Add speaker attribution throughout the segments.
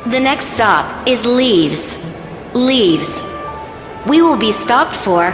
Speaker 1: The next stop is Leaves. Leaves. We will be stopped for...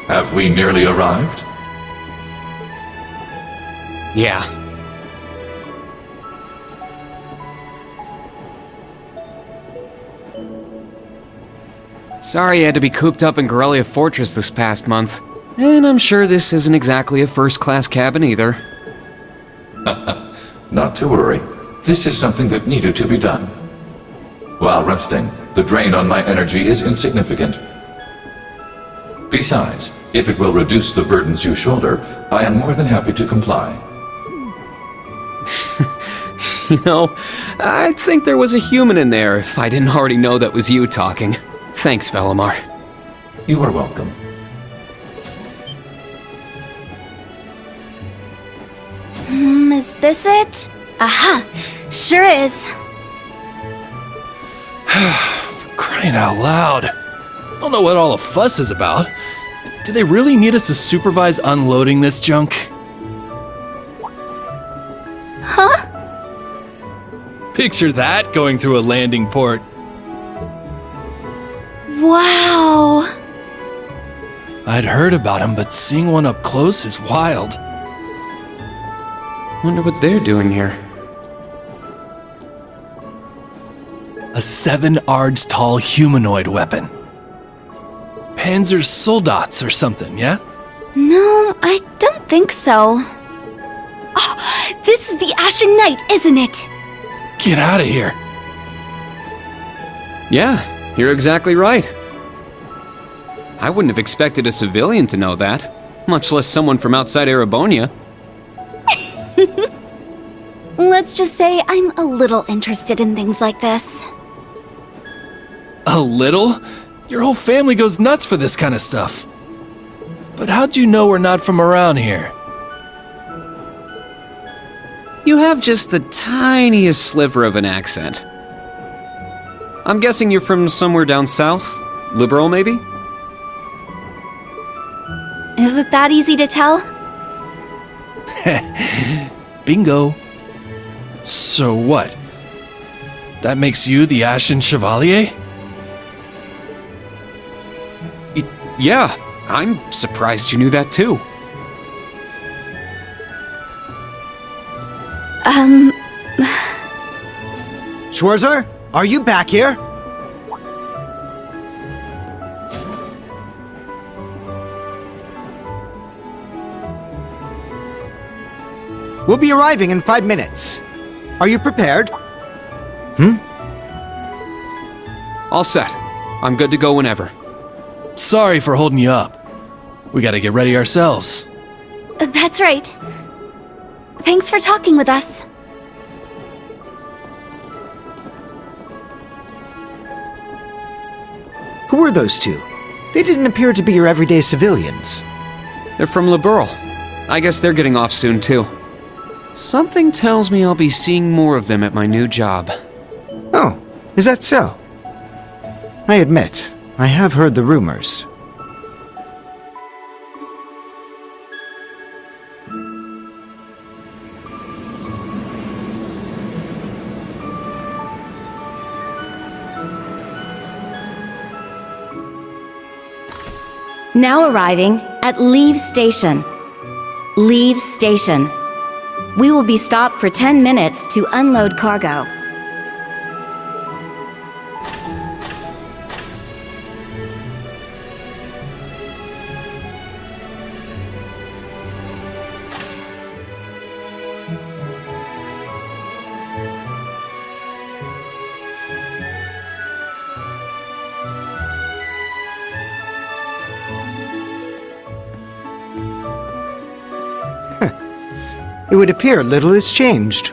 Speaker 2: Have we nearly arrived?
Speaker 3: Yeah. Sorry you had to be cooped up in Corellia Fortress this past month. And I'm sure this isn't exactly a first-class cabin either.
Speaker 2: Not to worry. This is something that needed to be done. While resting, the drain on my energy is insignificant. Besides, if it will reduce the burdens you shoulder, I am more than happy to comply.
Speaker 3: You know, I'd think there was a human in there if I didn't already know that was you talking. Thanks, Velimar.
Speaker 2: You are welcome.
Speaker 1: Is this it? Aha! Sure is.
Speaker 4: For crying out loud. Don't know what all the fuss is about. Do they really need us to supervise unloading this junk?
Speaker 1: Huh?
Speaker 4: Picture that going through a landing port.
Speaker 1: Wow!
Speaker 4: I'd heard about them, but seeing one up close is wild.
Speaker 3: Wonder what they're doing here.
Speaker 4: A 7 ards tall humanoid weapon. Panzer Soldats or something, yeah?
Speaker 1: No, I don't think so. Oh, this is the Ashen Knight, isn't it?
Speaker 4: Get out of here.
Speaker 3: Yeah, you're exactly right. I wouldn't have expected a civilian to know that, much less someone from outside Erebonia.
Speaker 1: Let's just say I'm a little interested in things like this.
Speaker 4: A little? Your whole family goes nuts for this kind of stuff. But how'd you know we're not from around here?
Speaker 3: You have just the tiniest sliver of an accent. I'm guessing you're from somewhere down south? Liberal, maybe?
Speaker 1: Is it that easy to tell?
Speaker 4: Bingo. So what? That makes you the Ashen Chevalier?
Speaker 3: Yeah, I'm surprised you knew that too.
Speaker 5: Schwarzer, are you back here? We'll be arriving in 5 minutes. Are you prepared?
Speaker 3: All set. I'm good to go whenever.
Speaker 4: Sorry for holding you up. We gotta get ready ourselves.
Speaker 1: That's right. Thanks for talking with us.
Speaker 5: Who are those two? They didn't appear to be your everyday civilians.
Speaker 3: They're from Liberal. I guess they're getting off soon too. Something tells me I'll be seeing more of them at my new job.
Speaker 5: Oh, is that so? I admit, I have heard the rumors.
Speaker 1: Now arriving at Leave Station. Leave Station. We will be stopped for 10 minutes to unload cargo.
Speaker 5: It would appear little has changed.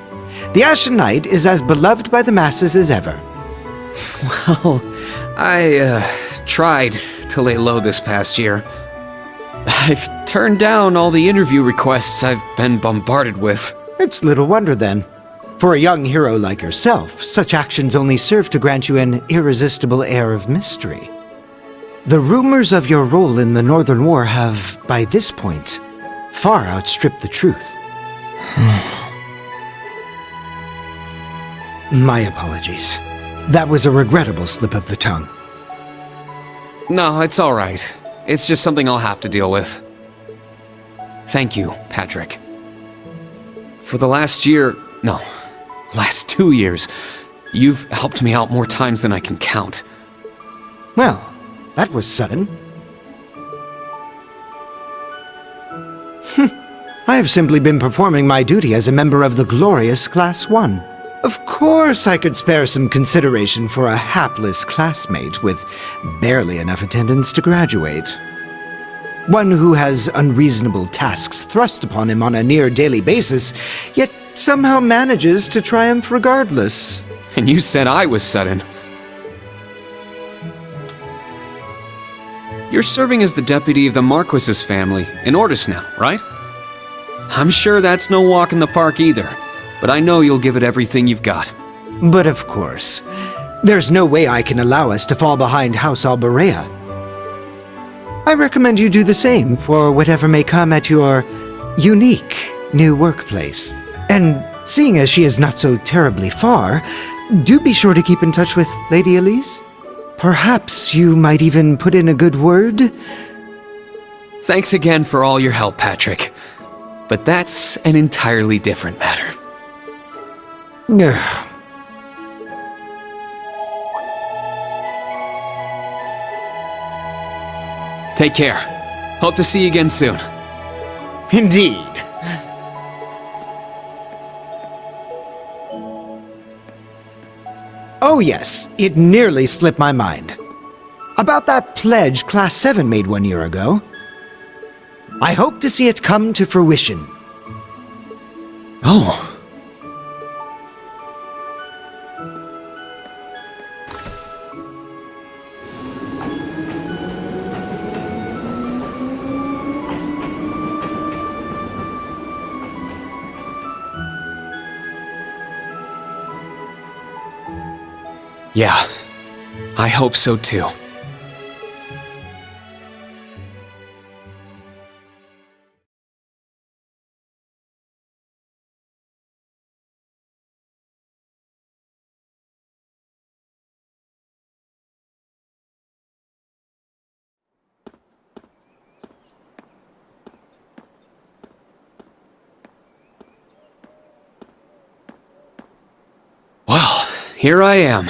Speaker 5: The Ashen Knight is as beloved by the masses as ever.
Speaker 3: Well, I tried to lay low this past year. I've turned down all the interview requests I've been bombarded with.
Speaker 5: It's little wonder then. For a young hero like yourself, such actions only serve to grant you an irresistible air of mystery. The rumors of your role in the Northern War have, by this point, far outstripped the truth. My apologies. That was a regrettable slip of the tongue.
Speaker 3: No, it's all right. It's just something I'll have to deal with. Thank you, Patrick. For the last 2 years, you've helped me out more times than I can count.
Speaker 5: Well, that was sudden. I have simply been performing my duty as a member of the glorious Class 1. Of course I could spare some consideration for a hapless classmate with barely enough attendance to graduate. One who has unreasonable tasks thrust upon him on a near-daily basis, yet somehow manages to triumph regardless.
Speaker 3: And you said I was sudden. You're serving as the deputy of the Marquis's family in Ortis now, right? I'm sure that's no walk in the park either, but I know you'll give it everything you've got.
Speaker 5: But of course, there's no way I can allow us to fall behind House Alberea. I recommend you do the same for whatever may come at your unique new workplace. And seeing as she is not so terribly far, do be sure to keep in touch with Lady Elise. Perhaps you might even put in a good word.
Speaker 3: Thanks again for all your help, Patrick. But that's an entirely different matter.
Speaker 5: Ugh.
Speaker 3: Take care. Hope to see you again soon.
Speaker 5: Indeed. Oh yes, it nearly slipped my mind. About that pledge Class 7 made 1 year ago. I hope to see it come to fruition.
Speaker 3: Oh. Yeah, I hope so too. Well, here I am.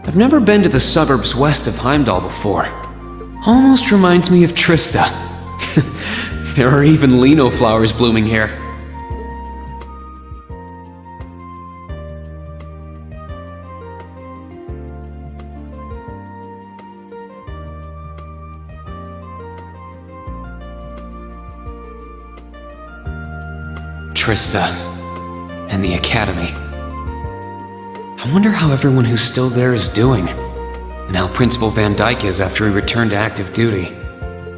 Speaker 3: I've never been to the suburbs west of Heimdall before. Almost reminds me of Trista. There are even lino flowers blooming here. Trista and the Academy. I wonder how everyone who's still there is doing, and how Principal Van Dyke is after he returned to active duty.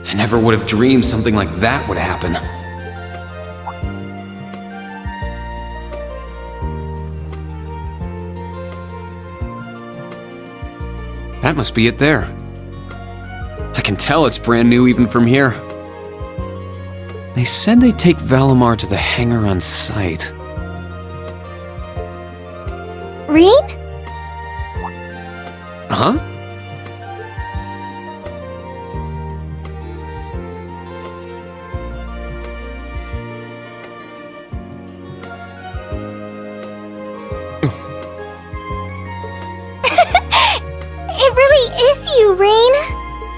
Speaker 3: I never would have dreamed something like that would happen. That must be it there. I can tell it's brand new even from here. They said they'd take Valimar to the hangar on site.
Speaker 6: Reen?
Speaker 3: Huh?
Speaker 6: It really is you, Rain.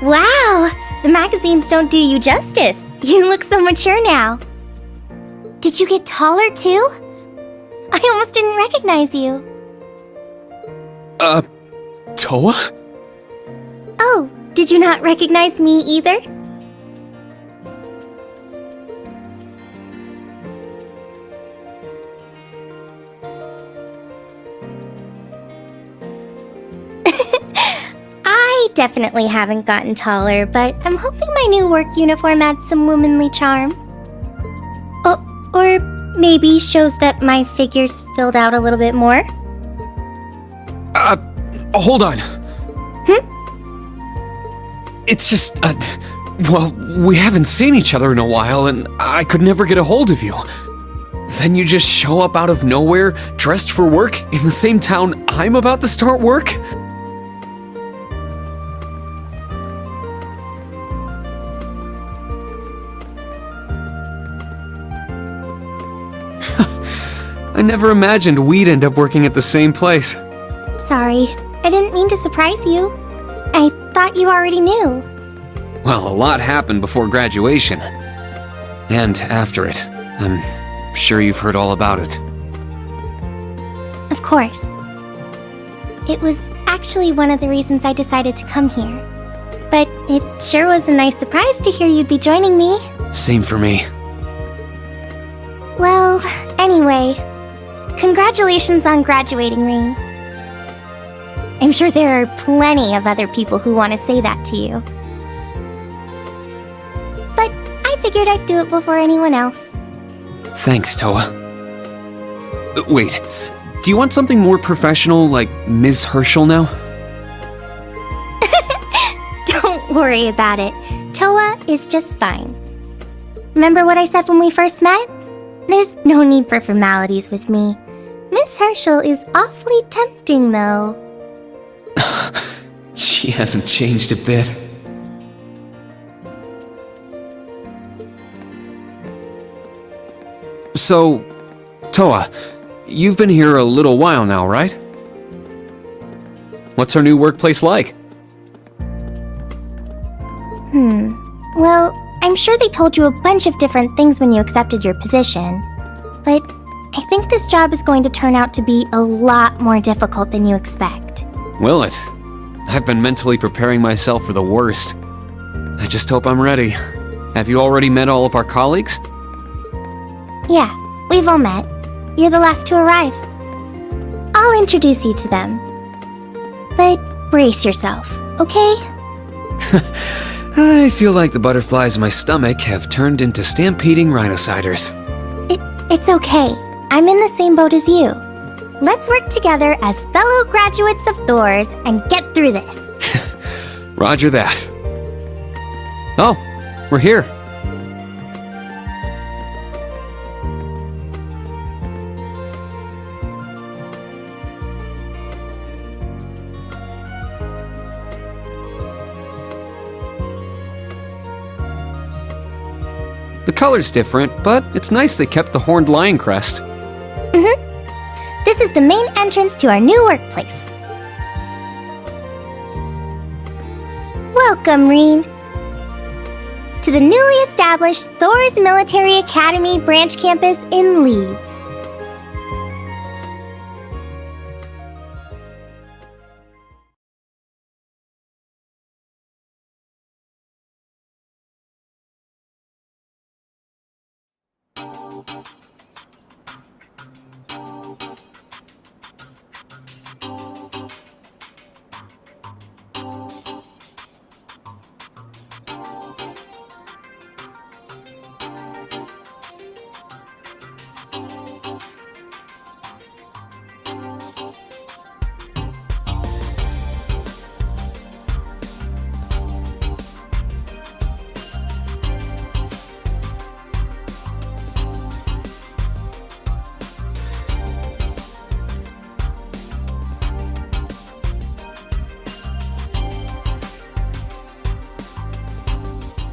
Speaker 6: Wow, the magazines don't do you justice. You look so mature now. Did you get taller too? I almost didn't recognize you.
Speaker 3: Toa?
Speaker 6: Oh, did you not recognize me either? I definitely haven't gotten taller, but I'm hoping my new work uniform adds some womanly charm. Oh, or maybe shows that my figure's filled out a little bit more.
Speaker 3: Hold on. It's just, well, we haven't seen each other in a while, and I could never get a hold of you. Then you just show up out of nowhere, dressed for work, in the same town I'm about to start work? I never imagined we'd end up working at the same place.
Speaker 6: Sorry, I didn't mean to surprise you. I thought you already knew.
Speaker 3: Well, a lot happened before graduation. And after it. I'm sure you've heard all about it.
Speaker 6: Of course. It was actually one of the reasons I decided to come here. But it sure was a nice surprise to hear you'd be joining me.
Speaker 3: Same for me.
Speaker 6: Well, anyway, congratulations on graduating, Rain. I'm sure there are plenty of other people who want to say that to you. But I figured I'd do it before anyone else.
Speaker 3: Thanks, Toa. Wait, do you want something more professional, like Ms. Herschel now?
Speaker 6: Don't worry about it. Toa is just fine. Remember what I said when we first met? There's no need for formalities with me. Miss Herschel is awfully tempting, though.
Speaker 3: She hasn't changed a bit. So, Toa, you've been here a little while now, right? What's our new workplace like?
Speaker 6: Well, I'm sure they told you a bunch of different things when you accepted your position. But I think this job is going to turn out to be a lot more difficult than you expect.
Speaker 3: Will it? I've been mentally preparing myself for the worst. I just hope I'm ready. Have you already met all of our colleagues?
Speaker 6: Yeah, we've all met. You're the last to arrive. I'll introduce you to them. But brace yourself, okay?
Speaker 3: I feel like the butterflies in my stomach have turned into stampeding rhinociders.
Speaker 6: It's okay. I'm in the same boat as you. Let's work together as fellow graduates of Thors and get through this.
Speaker 3: Roger that. Oh, we're here. The color's different, but it's nice they kept the horned lion crest.
Speaker 6: This is the main entrance to our new workplace. Welcome, Reen, to the newly established Thors Military Academy branch campus in Leeds.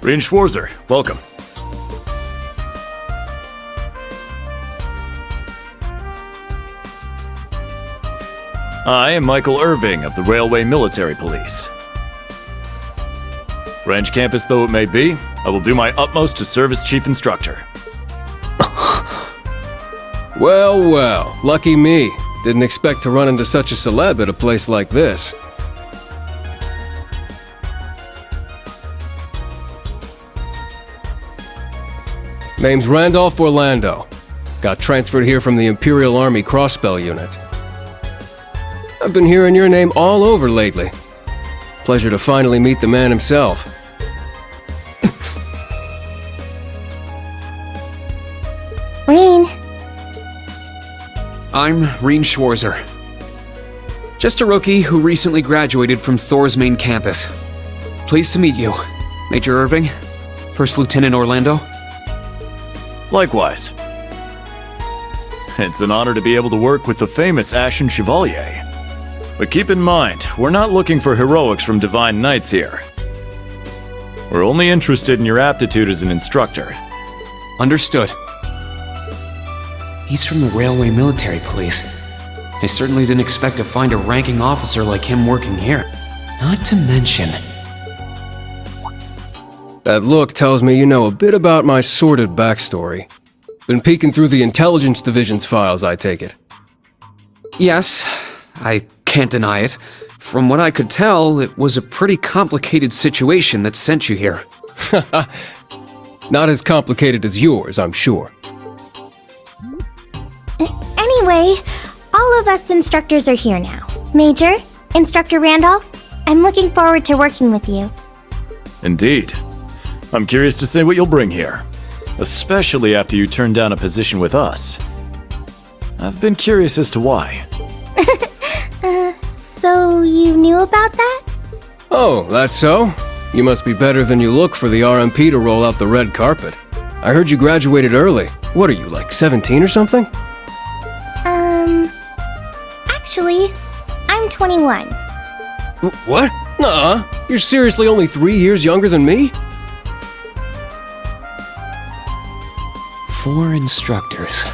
Speaker 7: Rain Schwarzer, welcome. I am Michael Irving of the Railway Military Police. Branch campus though it may be, I will do my utmost to serve as Chief Instructor.
Speaker 8: Well, well, lucky me. Didn't expect to run into such a celeb at a place like this. Name's Randolph Orlando. Got transferred here from the Imperial Army Crossbell Unit. I've been hearing your name all over lately. Pleasure to finally meet the man himself.
Speaker 6: Rain,
Speaker 3: I'm Rain Schwarzer. Just a rookie who recently graduated from Thor's main campus. Pleased to meet you, Major Irving, First Lieutenant Orlando.
Speaker 7: Likewise. It's an honor to be able to work with the famous Ashen Chevalier. But keep in mind, we're not looking for heroics from Divine Knights here. We're only interested in your aptitude as an instructor.
Speaker 3: Understood. He's from the Railway Military Police. I certainly didn't expect to find a ranking officer like him working here. Not to mention...
Speaker 8: That look tells me you know a bit about my sordid backstory. Been peeking through the Intelligence Division's files, I take it.
Speaker 3: Yes, I can't deny it. From what I could tell, it was a pretty complicated situation that sent you here.
Speaker 8: Not as complicated as yours, I'm sure.
Speaker 6: anyway, all of us instructors are here now. Major, Instructor Randolph, I'm looking forward to working with you.
Speaker 7: Indeed. I'm curious to see what you'll bring here. Especially after you turn down a position with us. I've been curious as to why.
Speaker 6: So you knew about that?
Speaker 8: Oh, that's so? You must be better than you look for the RMP to roll out the red carpet. I heard you graduated early. What are you, like 17 or something?
Speaker 6: Actually, I'm 21.
Speaker 8: What? Nuh-uh. You're seriously only 3 years younger than me?
Speaker 3: 4 instructors.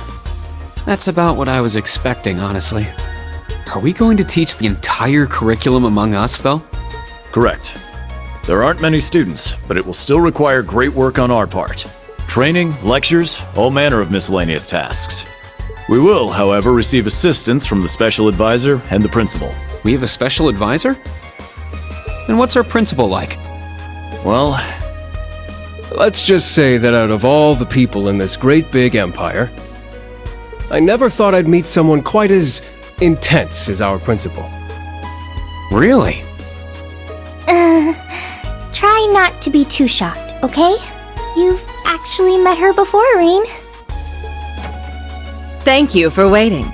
Speaker 3: That's about what I was expecting, honestly. Are we going to teach the entire curriculum among us, though?
Speaker 7: Correct. There aren't many students, but it will still require great work on our part. Training, lectures, all manner of miscellaneous tasks. We will, however, receive assistance from the special advisor and the principal.
Speaker 3: We have a special advisor? And what's our principal like?
Speaker 7: Well,
Speaker 8: Let's just say that out of all the people in this great big empire, I never thought I'd meet someone quite as intense as our principal.
Speaker 3: Really?
Speaker 6: Try not to be too shocked, okay? You've actually met her before, Rain.
Speaker 9: Thank you for waiting.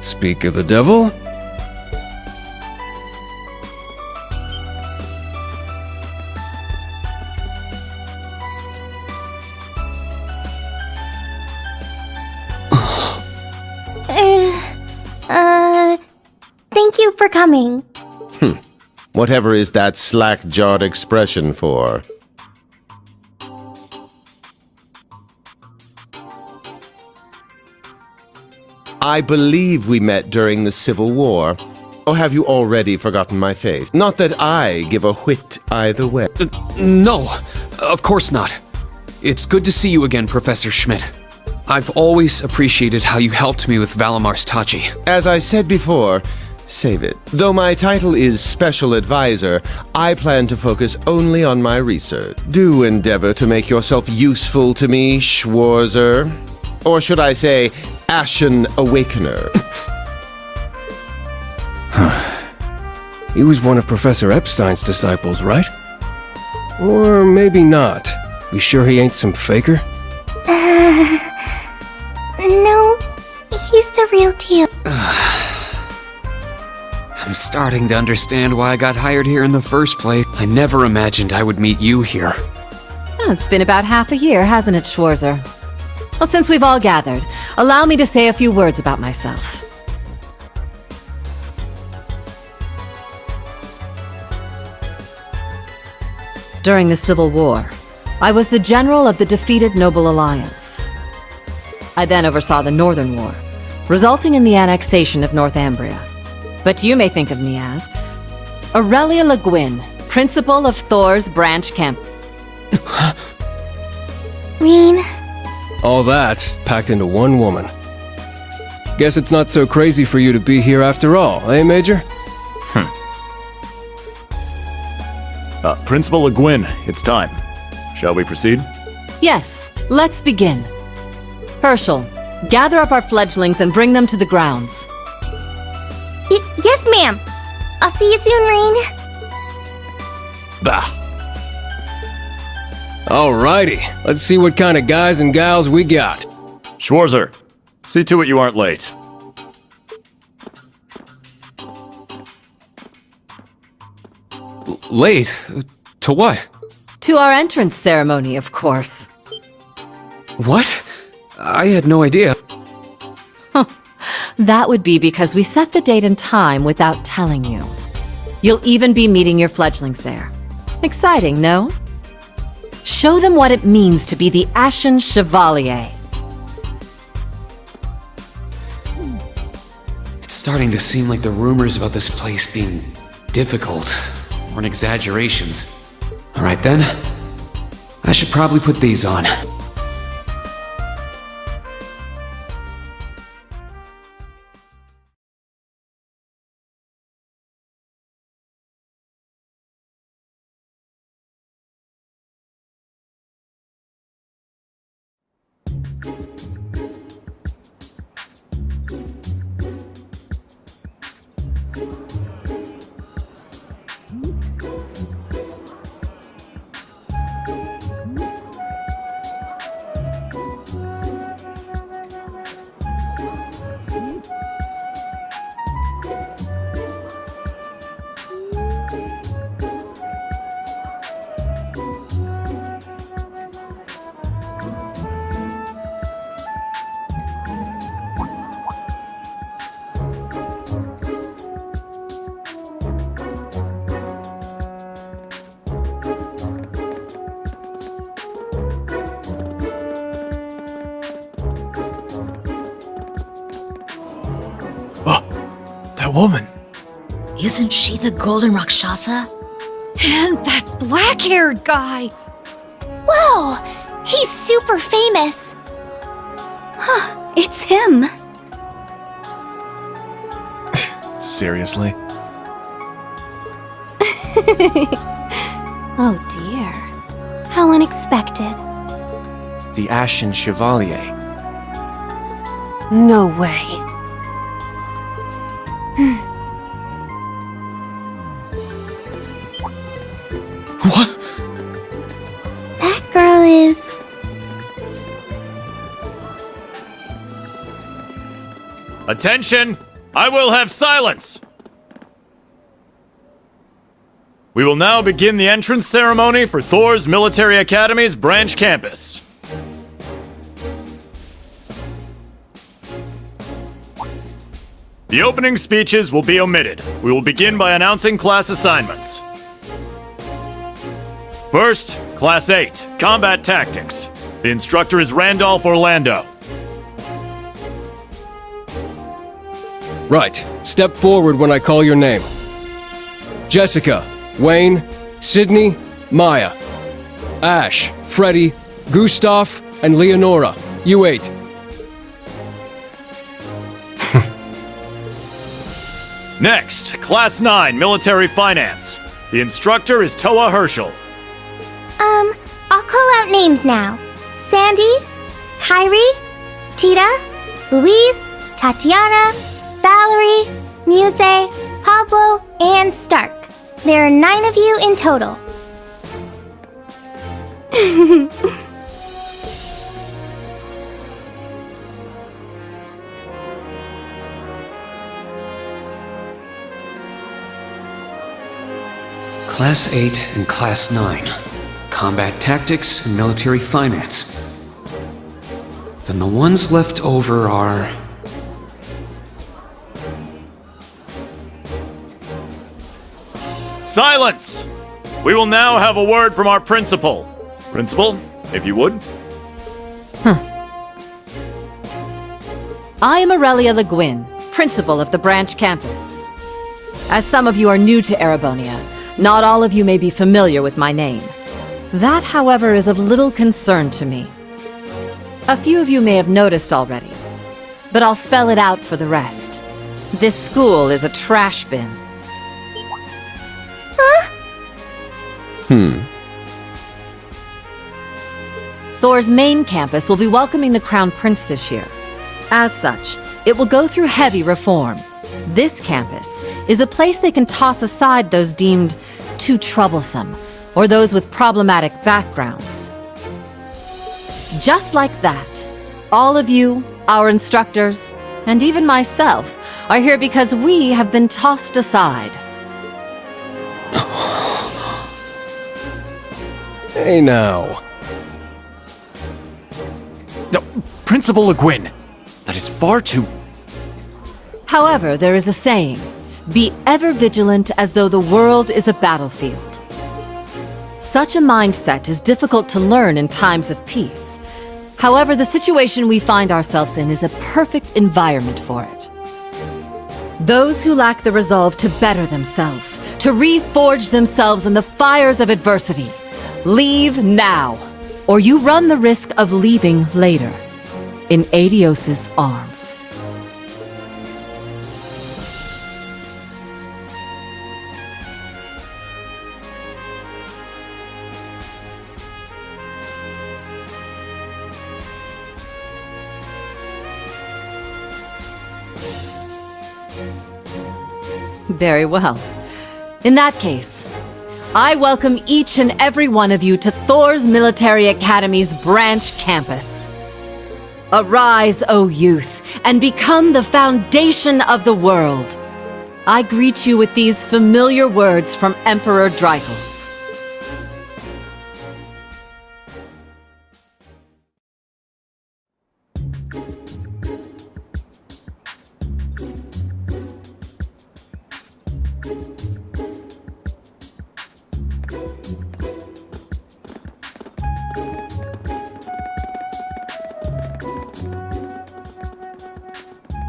Speaker 8: Speak of the devil?
Speaker 6: Thank you for coming.
Speaker 10: Whatever is that slack-jawed expression for? I believe we met during the Civil War. Or have you already forgotten my face? Not that I give a whit either way.
Speaker 3: No, of course not. It's good to see you again, Professor Schmidt. I've always appreciated how you helped me with Valamar's Tachi.
Speaker 10: As I said before, save it. Though my title is Special Advisor, I plan to focus only on my research. Do endeavor to make yourself useful to me, Schwarzer. Or should I say, Ashen Awakener.
Speaker 8: He was one of Professor Epstein's disciples, right? Or maybe not. You sure he ain't some faker?
Speaker 6: No, he's the real deal.
Speaker 3: I'm starting to understand why I got hired here in the first place. I never imagined I would meet you here.
Speaker 9: Well, it's been about half a year, hasn't it, Schwarzer? Well, since we've all gathered, allow me to say a few words about myself. During the Civil War, I was the general of the defeated Noble Alliance. I then oversaw the Northern War, resulting in the annexation of Northumbria. But you may think of me as Aurelia Le Guin, principal of Thor's branch camp.
Speaker 6: Rain,
Speaker 8: All that packed into one woman. Guess it's not so crazy for you to be here after all, eh, Major?
Speaker 7: Principal Le Guin, it's time. Shall we proceed?
Speaker 9: Yes, let's begin. Herschel, gather up our fledglings and bring them to the grounds.
Speaker 6: yes, ma'am. I'll see you soon, Rain.
Speaker 7: Bah!
Speaker 8: Alrighty, let's see what kind of guys and gals we got.
Speaker 7: Schwarzer, see to it you aren't late.
Speaker 3: Late? To what?
Speaker 9: To our entrance ceremony, of course.
Speaker 3: What? I had no idea.
Speaker 9: That would be because we set the date and time without telling you. You'll even be meeting your fledglings there. Exciting, no? Show them what it means to be the Ashen Chevalier.
Speaker 3: It's starting to seem like the rumors about this place being difficult were exaggerations. Alright then, I should probably put these on.
Speaker 4: That woman.
Speaker 11: Isn't she the Golden Rakshasa?
Speaker 12: And that black-haired guy!
Speaker 6: Whoa! He's super famous.
Speaker 1: Huh, it's him.
Speaker 4: Seriously?
Speaker 6: Oh dear. How unexpected.
Speaker 3: The Ashen Chevalier.
Speaker 12: No way.
Speaker 3: What?
Speaker 6: That girl is...
Speaker 7: Attention! I will have silence! We will now begin the entrance ceremony for Thor's Military Academy's branch campus. The opening speeches will be omitted. We will begin by announcing class assignments. First, Class 8, Combat Tactics. The instructor is Randolph Orlando.
Speaker 8: Right, step forward when I call your name. Jessica, Wayne, Sydney, Maya. Ash, Freddie, Gustav, and Leonora. You 8.
Speaker 7: Next, Class 9, Military Finance. The instructor is Toa Herschel.
Speaker 6: I'll call out names now. Sandy, Kyrie, Tita, Louise, Tatiana, Valerie, Muse, Pablo, and Stark. There are 9 of you in total.
Speaker 3: Class 8 and Class 9. Combat Tactics and Military Finance. Then the ones left over are...
Speaker 7: Silence! We will now have a word from our principal. Principal, if you would.
Speaker 9: I am Aurelia Le Guin, principal of the branch campus. As some of you are new to Erebonia, not all of you may be familiar with my name. That, however, is of little concern to me. A few of you may have noticed already, but I'll spell it out for the rest. This school is a trash bin. Thor's main campus will be welcoming the Crown Prince this year. As such, it will go through heavy reform. This campus is a place they can toss aside those deemed too troublesome, or those with problematic backgrounds. Just like that, all of you, our instructors, and even myself, are here because we have been tossed aside.
Speaker 8: Hey now.
Speaker 3: No, Principal Le Guin, that is far too...
Speaker 9: However, there is a saying, be ever vigilant as though the world is a battlefield. Such a mindset is difficult to learn in times of peace. However, the situation we find ourselves in is a perfect environment for it. Those who lack the resolve to better themselves, to reforge themselves in the fires of adversity, leave now, or you run the risk of leaving later, in Adios's arms. Very well. In that case, I welcome each and every one of you to Thor's Military Academy's branch campus. Arise, O youth, and become the foundation of the world. I greet you with these familiar words from Emperor Drychels.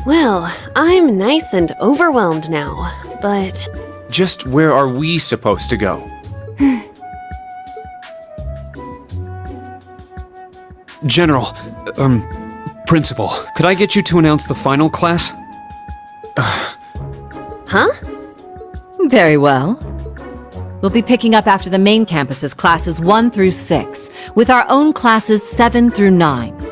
Speaker 13: Well, I'm nice and overwhelmed now, but...
Speaker 3: Just where are we supposed to go? General, Principal, could I get you to announce the final class?
Speaker 9: Huh? Very well. We'll be picking up after the main campus's classes 1 through 6, with our own classes 7 through 9.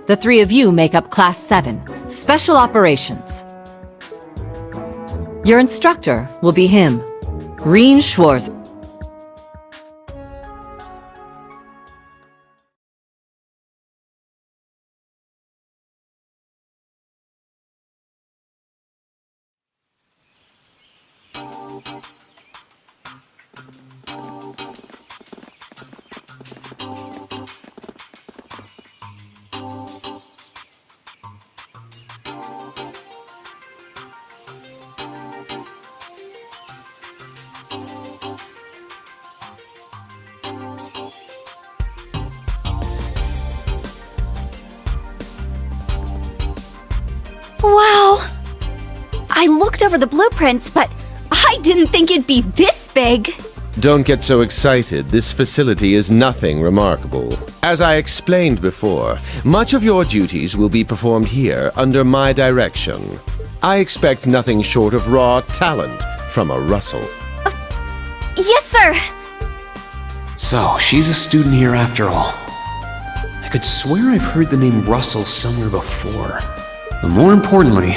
Speaker 9: The 3 of you make up Class 7, Special Operations. Your instructor will be him, Reen Schwarz.
Speaker 12: Wow! I looked over the blueprints, but I didn't think it'd be this big!
Speaker 10: Don't get so excited. This facility is nothing remarkable. As I explained before, much of your duties will be performed here under my direction. I expect nothing short of raw talent from a Russell.
Speaker 12: Yes, sir!
Speaker 3: So, she's a student here after all. I could swear I've heard the name Russell somewhere before. But more importantly...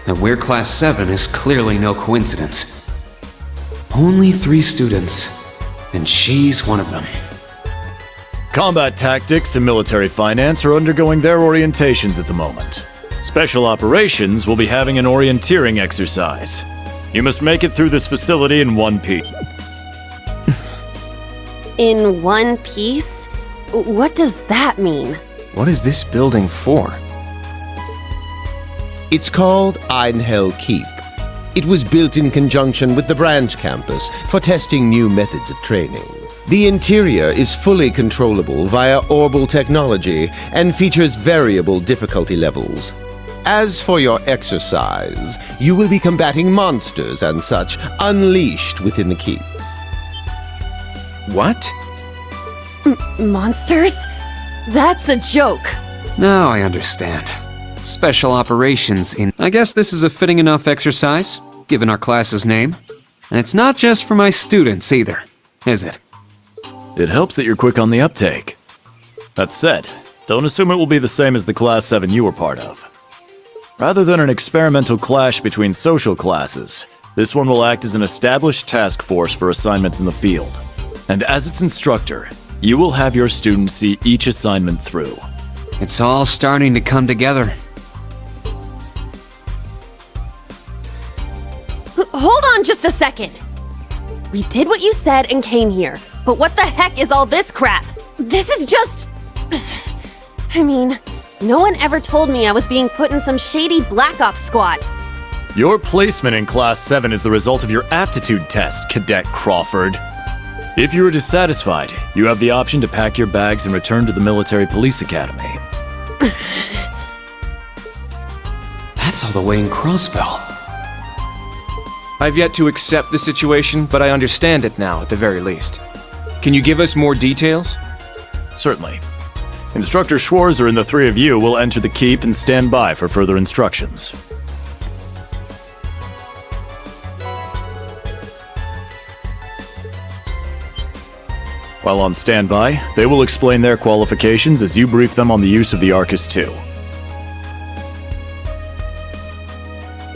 Speaker 3: that we're Class 7 is clearly no coincidence. Only 3 students, and she's one of them.
Speaker 7: Combat tactics and military finance are undergoing their orientations at the moment. Special Operations will be having an orienteering exercise. You must make it through this facility in one piece.
Speaker 13: In one piece? What does that mean?
Speaker 8: What is this building for?
Speaker 10: It's called Einhell Keep. It was built in conjunction with the branch campus for testing new methods of training. The interior is fully controllable via orbal technology and features variable difficulty levels. As for your exercise, you will be combating monsters and such unleashed within the keep.
Speaker 8: What?
Speaker 13: Monsters? That's a joke.
Speaker 3: Now I understand. Special operations in... I guess this is a fitting enough exercise, given our class's name. And it's not just for my students either, is it?
Speaker 7: It helps that you're quick on the uptake. That said, don't assume it will be the same as the Class 7 you were part of. Rather than an experimental clash between social classes, this one will act as an established task force for assignments in the field. And as its instructor, you will have your students see each assignment through.
Speaker 3: It's all starting to come together.
Speaker 13: Hold on just a second. We did what you said and came here, but what the heck is all this crap? This is just... I mean, no one ever told me I was being put in some shady Black Ops squad.
Speaker 7: Your placement in Class 7 is the result of your aptitude test, Cadet Crawford. If you are dissatisfied, you have the option to pack your bags and return to the Military Police Academy.
Speaker 3: That's all the way in Crossbell.
Speaker 14: I've yet to accept the situation, but I understand it now, at the very least. Can you give us more details?
Speaker 7: Certainly. Instructor Schwarzer and the three of you will enter the keep and stand by for further instructions. While on standby, they will explain their qualifications as you brief them on the use of the Arcus 2.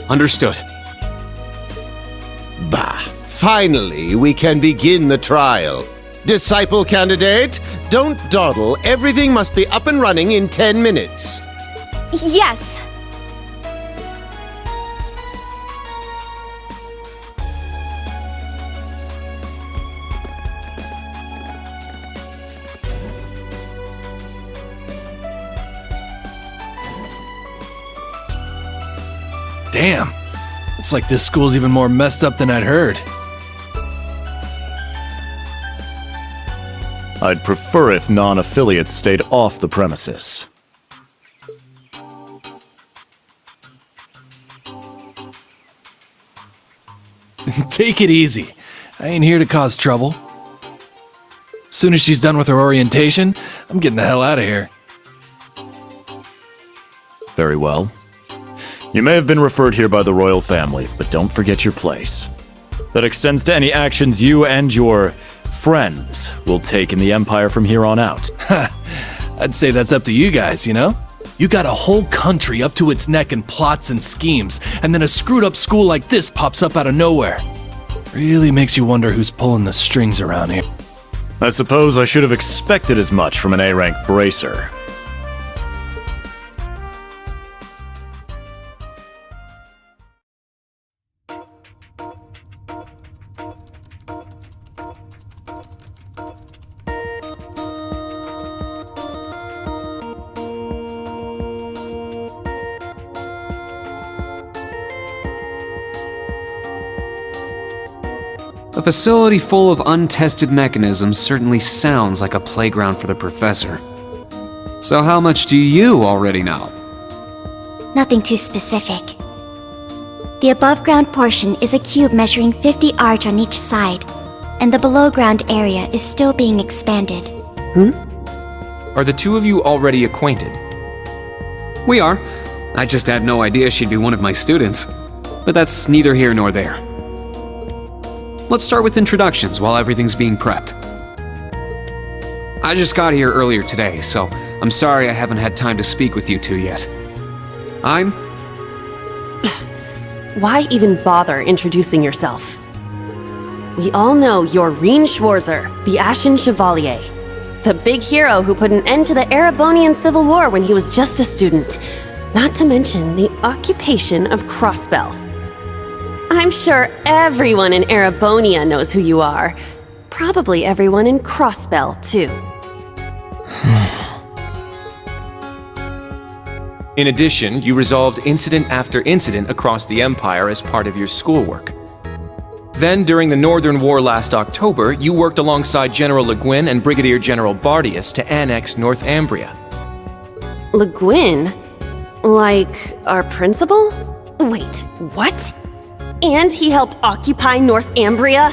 Speaker 3: Understood.
Speaker 10: Bah! Finally, we can begin the trial. Disciple candidate, don't dawdle. Everything must be up and running in 10 minutes.
Speaker 12: Yes.
Speaker 4: Damn. Looks like this school's even more messed up than I'd heard.
Speaker 7: I'd prefer if non-affiliates stayed off the premises.
Speaker 4: Take it easy. I ain't here to cause trouble. Soon as she's done with her orientation, I'm getting the hell out of here.
Speaker 7: Very well. You may have been referred here by the royal family, but don't forget your place. That extends to any actions you and your friends will take in the Empire from here on out.
Speaker 4: I'd say that's up to you guys, you know? You got a whole country up to its neck in plots and schemes, and then a screwed up school like this pops up out of nowhere. Really makes you wonder who's pulling the strings around here.
Speaker 7: I suppose I should have expected as much from an A-rank bracer.
Speaker 3: A facility full of untested mechanisms certainly sounds like a playground for the professor. So how much do you already know?
Speaker 6: Nothing too specific. The above-ground portion is a cube measuring 50 arch on each side, and the below-ground area is still being expanded.
Speaker 14: Are the two of you already acquainted?
Speaker 3: We are. I just had no idea she'd be one of my students. But that's neither here nor there. Let's start with introductions while everything's being prepped. I just got here earlier today, so I'm sorry I haven't had time to speak with you two yet. I'm...
Speaker 13: Why even bother introducing yourself? We all know you're Reen Schwarzer, the Ashen Chevalier. The big hero who put an end to the Erebonian Civil War when he was just a student. Not to mention the occupation of Crossbell. I'm sure everyone in Erebonia knows who you are. Probably everyone in Crossbell, too.
Speaker 14: In addition, you resolved incident after incident across the Empire as part of your schoolwork. Then, during the Northern War last October, you worked alongside General Le Guin and Brigadier General Bardius to annex Northumbria.
Speaker 13: Le Guin? Like, our principal? Wait, what? And he helped occupy Northumbria?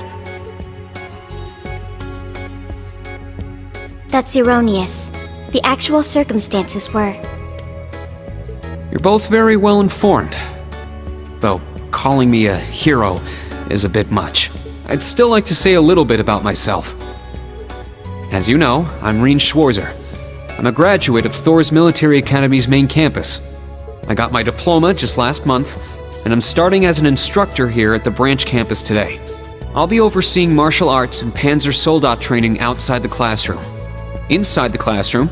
Speaker 6: That's erroneous. The actual circumstances were...
Speaker 3: You're both very well informed. Though calling me a hero is a bit much. I'd still like to say a little bit about myself. As you know, I'm Reen Schwarzer. I'm a graduate of Thor's Military Academy's main campus. I got my diploma just last month, and I'm starting as an instructor here at the branch campus today. I'll be overseeing martial arts and Panzer Soldat training outside the classroom. Inside the classroom,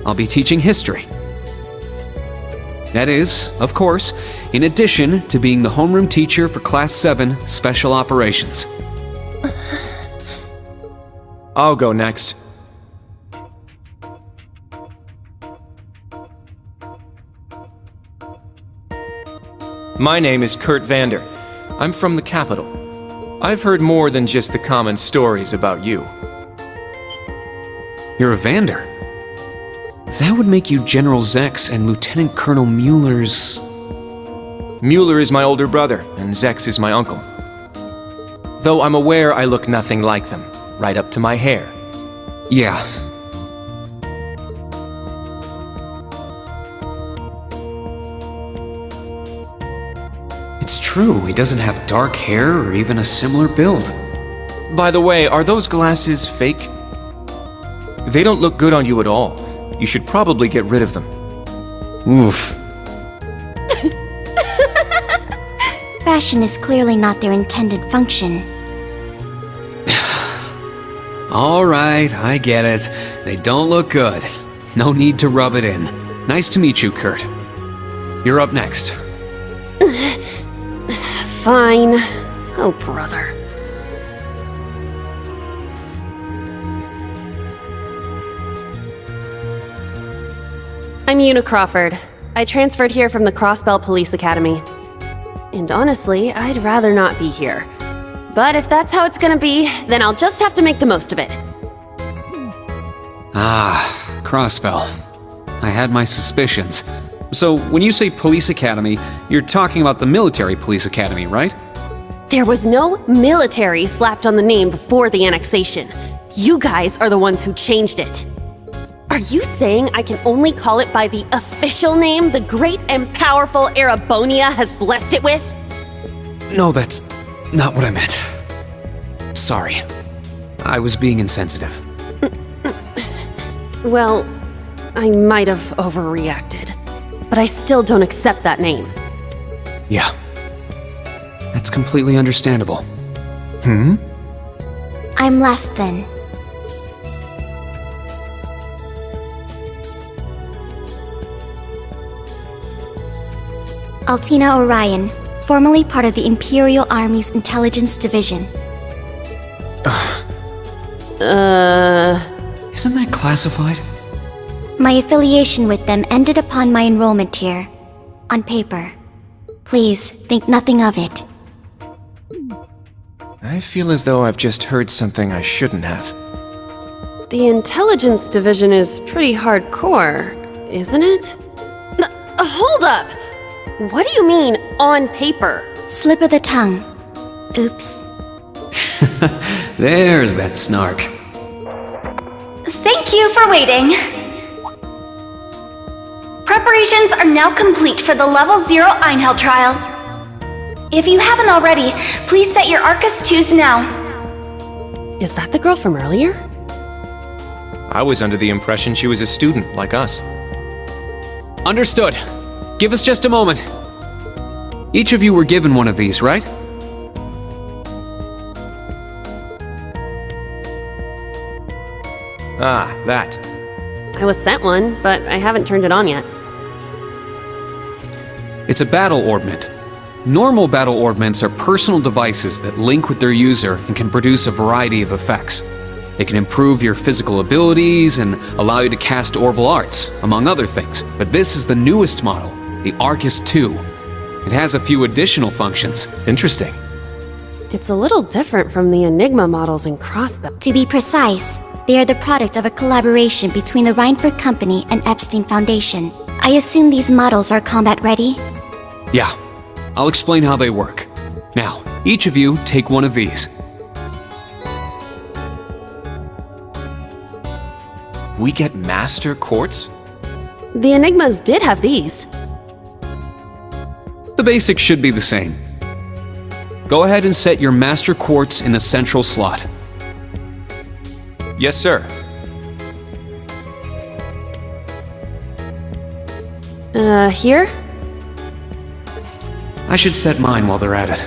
Speaker 3: I'll be teaching history. That is, of course, in addition to being the homeroom teacher for Class 7 Special Operations.
Speaker 14: I'll go next. My name is Kurt Vander. I'm from the capital. I've heard more than just the common stories about you.
Speaker 3: You're a Vander? That would make you General Zex and Lieutenant Colonel Mueller's...
Speaker 14: Mueller is my older brother, and Zex is my uncle. Though I'm aware I look nothing like them, right up to my hair.
Speaker 3: Yeah. It's true, he doesn't have dark hair or even a similar build.
Speaker 14: By the way, are those glasses fake? They don't look good on you at all. You should probably get rid of them.
Speaker 3: Oof.
Speaker 6: Fashion is clearly not their intended function.
Speaker 3: All right, I get it. They don't look good. No need to rub it in. Nice to meet you, Kurt. You're up next.
Speaker 13: Fine. Oh, brother. I'm Una Crawford. I transferred here from the Crossbell Police Academy. And honestly, I'd rather not be here. But if that's how it's gonna be, then I'll just have to make the most of it.
Speaker 3: Ah, Crossbell. I had my suspicions. So, when you say Police Academy, you're talking about the Military Police Academy, right?
Speaker 13: There was no military slapped on the name before the annexation. You guys are the ones who changed it. Are you saying I can only call it by the official name the great and powerful Erebonia has blessed it with?
Speaker 3: No, that's not what I meant. Sorry. I was being insensitive.
Speaker 13: Well, I might have overreacted, but I still don't accept that name.
Speaker 3: Yeah. That's completely understandable.
Speaker 6: I'm last then. Altina Orion, formerly part of the Imperial Army's Intelligence Division.
Speaker 3: Isn't that classified?
Speaker 6: My affiliation with them ended upon my enrollment here. On paper. Please, think nothing of it.
Speaker 14: I feel as though I've just heard something I shouldn't have.
Speaker 13: The Intelligence Division is pretty hardcore, isn't it? Hold up! What do you mean, on paper?
Speaker 6: Slip of the tongue. Oops.
Speaker 3: There's that snark.
Speaker 12: Thank you for waiting. Preparations are now complete for the Level 0 Einhell trial. If you haven't already, please set your Arcus 2s now.
Speaker 13: Is that the girl from earlier?
Speaker 14: I was under the impression she was a student like us.
Speaker 3: Understood. Give us just a moment. Each of you were given one of these, right?
Speaker 14: Ah, that.
Speaker 13: I was sent one, but I haven't turned it on yet.
Speaker 3: It's a battle ornament. Normal battle orbments are personal devices that link with their user and can produce a variety of effects. It can improve your physical abilities and allow you to cast orbal arts, among other things. But this is the newest model, the Arcus 2. It has a few additional functions.
Speaker 14: Interesting.
Speaker 13: It's a little different from the Enigma models in Crossbell.
Speaker 6: To be precise, they are the product of a collaboration between the Reinford Company and Epstein Foundation. I assume these models are combat ready?
Speaker 3: Yeah, I'll explain how they work. Now, each of you take one of these.
Speaker 14: We get Master Quartz?
Speaker 13: The Enigmas did have these.
Speaker 3: The basics should be the same. Go ahead and set your Master Quartz in the central slot.
Speaker 14: Yes, sir.
Speaker 13: Here?
Speaker 3: I should set mine while they're at it.